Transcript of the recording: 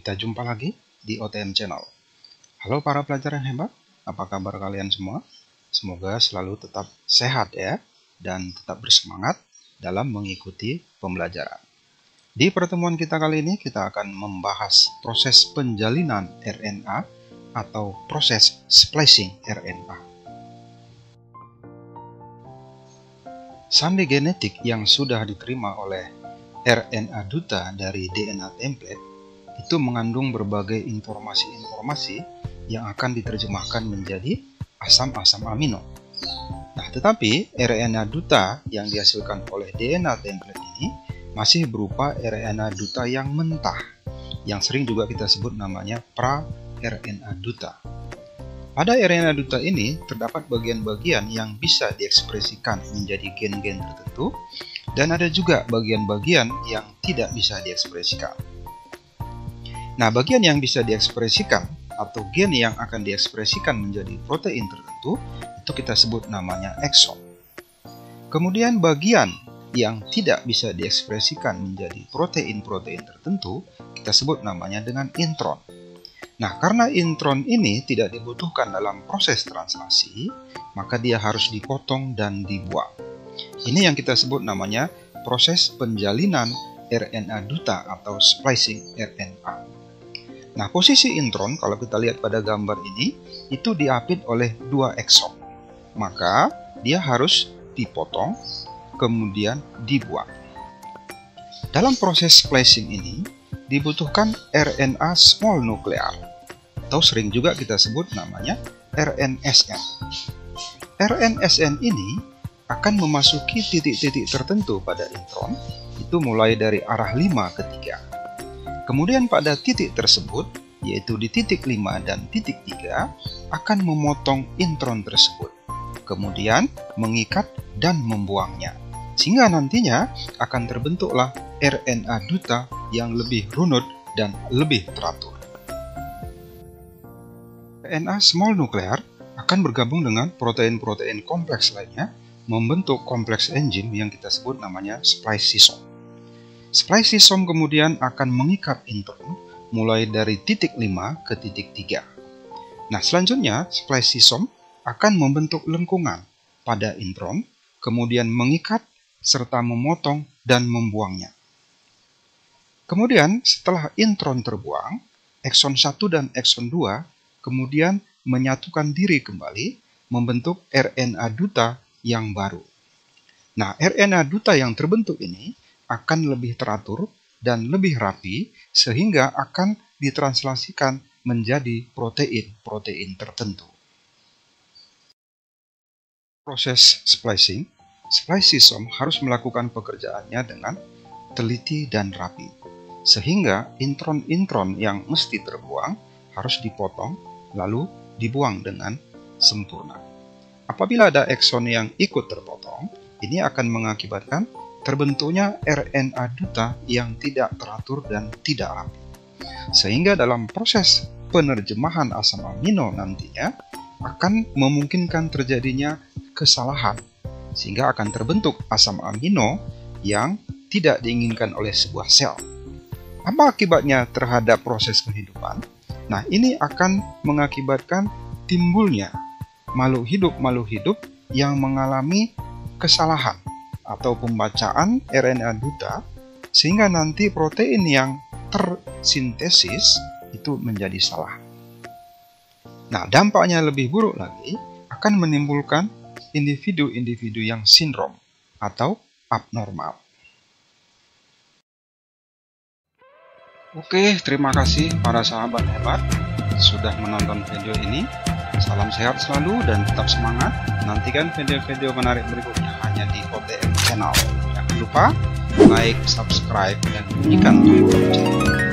Kita jumpa lagi di OTM Channel. Halo para pelajar yang hebat, apa kabar kalian semua? Semoga selalu tetap sehat ya, dan tetap bersemangat dalam mengikuti pembelajaran. Di pertemuan kita kali ini, kita akan membahas proses penjalinan RNA atau proses splicing RNA. Sandi genetik yang sudah diterima oleh RNA duta dari DNA template itu mengandung berbagai informasi-informasi yang akan diterjemahkan menjadi asam-asam amino. Nah, tetapi RNA duta yang dihasilkan oleh DNA template ini masih berupa RNA duta yang mentah, yang sering juga kita sebut namanya pra-RNA duta. Pada RNA duta ini terdapat bagian-bagian yang bisa diekspresikan menjadi gen-gen tertentu, dan ada juga bagian-bagian yang tidak bisa diekspresikan. Nah, bagian yang bisa diekspresikan atau gen yang akan diekspresikan menjadi protein tertentu itu kita sebut namanya ekson. Kemudian bagian yang tidak bisa diekspresikan menjadi protein-protein tertentu kita sebut namanya dengan intron. Nah, karena intron ini tidak dibutuhkan dalam proses translasi, maka dia harus dipotong dan dibuang. Ini yang kita sebut namanya proses penjalinan RNA duta atau splicing RNA. Nah, posisi intron kalau kita lihat pada gambar ini itu diapit oleh dua ekson. Maka dia harus dipotong kemudian dibuang. Dalam proses splicing ini dibutuhkan RNA small nuklear atau sering juga kita sebut namanya RNSN. RNSN ini akan memasuki titik-titik tertentu pada intron itu mulai dari arah 5 ke 3. Kemudian pada titik tersebut, yaitu di titik 5 dan titik 3, akan memotong intron tersebut. Kemudian mengikat dan membuangnya. Sehingga nantinya akan terbentuklah RNA duta yang lebih runut dan lebih teratur. RNA small nuklear akan bergabung dengan protein-protein kompleks lainnya membentuk kompleks enzim yang kita sebut namanya spliceosome. Spliceosome kemudian akan mengikat intron mulai dari titik 5 ke titik 3. Nah, selanjutnya spliceosome akan membentuk lengkungan pada intron, kemudian mengikat serta memotong dan membuangnya. Kemudian setelah intron terbuang, ekson 1 dan ekson 2 kemudian menyatukan diri kembali membentuk RNA duta yang baru. Nah, RNA duta yang terbentuk ini akan lebih teratur dan lebih rapi sehingga akan ditranslasikan menjadi protein-protein tertentu. Proses splicing, spliceosome harus melakukan pekerjaannya dengan teliti dan rapi, sehingga intron-intron yang mesti terbuang harus dipotong lalu dibuang dengan sempurna. Apabila ada ekson yang ikut terpotong, ini akan mengakibatkan terbentuknya RNA duta yang tidak teratur dan tidak rapi. Sehingga dalam proses penerjemahan asam amino nantinya akan memungkinkan terjadinya kesalahan. Sehingga akan terbentuk asam amino yang tidak diinginkan oleh sebuah sel. Apa akibatnya terhadap proses kehidupan? Nah, ini akan mengakibatkan timbulnya makhluk hidup yang mengalami kesalahan atau pembacaan RNA duta sehingga nanti protein yang tersintesis itu menjadi salah. Nah, dampaknya lebih buruk lagi akan menimbulkan individu-individu yang sindrom atau abnormal. Oke, terima kasih para sahabat hebat sudah menonton video ini. Salam sehat selalu dan tetap semangat. Nantikan video-video menarik berikutnya hanya di OTM Channel. Jangan lupa like, subscribe, dan bunyikan tombol lonceng.